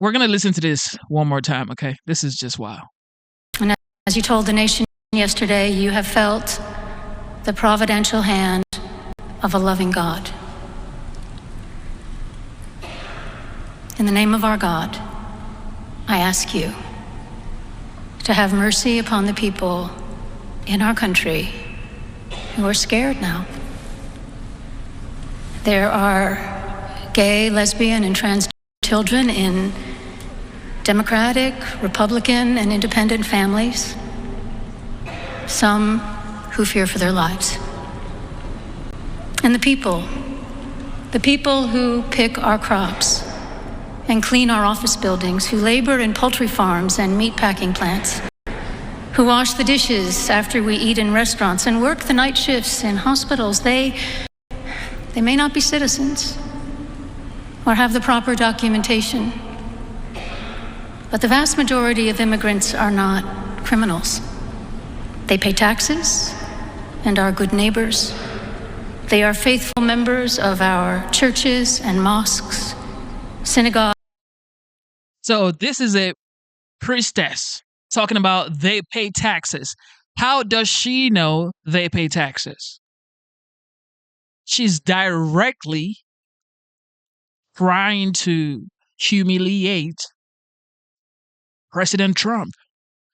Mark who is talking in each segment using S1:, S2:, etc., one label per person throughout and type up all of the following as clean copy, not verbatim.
S1: We're going to listen to this one more time, okay? This is just wow.
S2: And as you told the nation yesterday, you have felt the providential hand of a loving God. In the name of our God, I ask you to have mercy upon the people in our country who are scared now. There are gay, lesbian, and trans children in Democratic, Republican, and independent families, some who fear for their lives. And the people who pick our crops and clean our office buildings, who labor in poultry farms and meat packing plants, who wash the dishes after we eat in restaurants and work the night shifts in hospitals, they may not be citizens or have the proper documentation, but the vast majority of immigrants are not criminals. They pay taxes and are good neighbors. They are faithful members of our churches and mosques, synagogues.
S1: So this is a priestess talking about they pay taxes. How does she know they pay taxes? She's directly trying to humiliate President Trump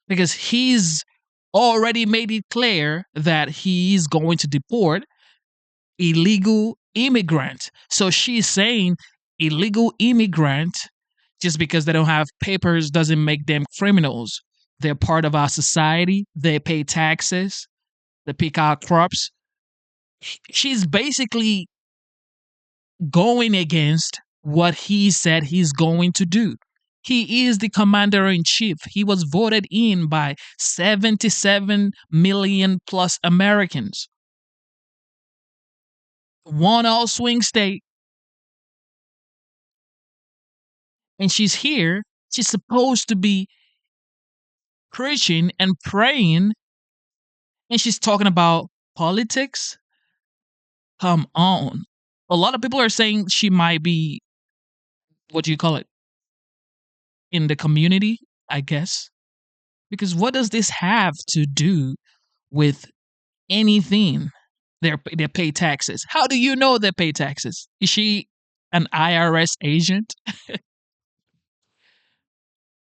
S1: because he's already made it clear that he's going to deport illegal immigrants. So she's saying illegal immigrant, just because they don't have papers doesn't make them criminals. They're part of our society. They pay taxes. They pick our crops. She's basically going against what he said he's going to do. He is the commander-in-chief. He was voted in by 77 million plus Americans. One all swing state. And she's here. She's supposed to be preaching and praying. And she's talking about politics. Come on. A lot of people are saying she might be, what do you call it? In the community, I guess. Because what does this have to do with anything? They pay taxes. How do you know they pay taxes? Is she an IRS agent?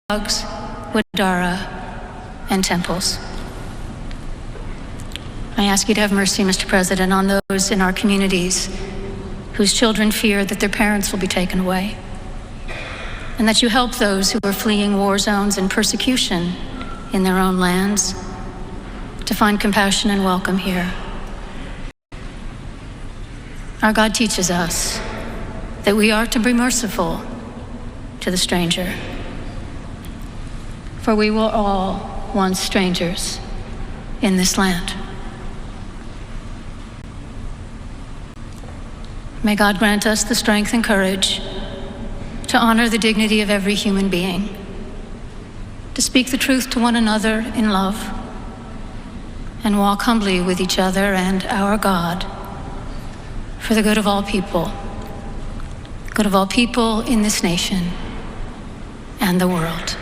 S2: Wadara, and temples. I ask you to have mercy, Mr. President, on those in our communities whose children fear that their parents will be taken away, and that you help those who are fleeing war zones and persecution in their own lands to find compassion and welcome here. Our God teaches us that we are to be merciful to the stranger, for we were all once strangers in this land. May God grant us the strength and courage to honor the dignity of every human being, to speak the truth to one another in love, and walk humbly with each other and our God for the good of all people in this nation and the world.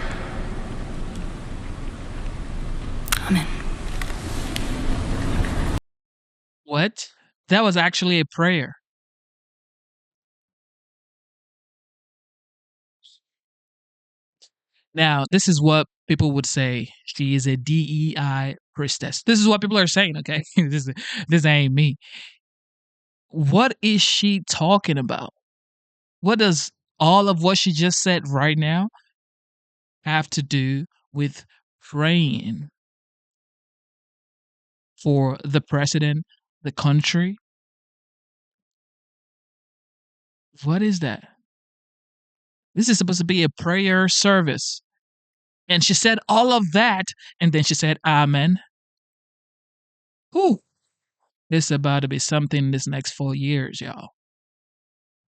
S2: Amen.
S1: What? That was actually a prayer. Now, this is what people would say. She is a DEI priestess. This is what people are saying, okay? This ain't me. What is she talking about? What does all of what she just said right now have to do with praying for the president, the country? What is that? This is supposed to be a prayer service. And she said all of that, and then she said, Amen. Whew. This is about to be something this next 4 years, y'all.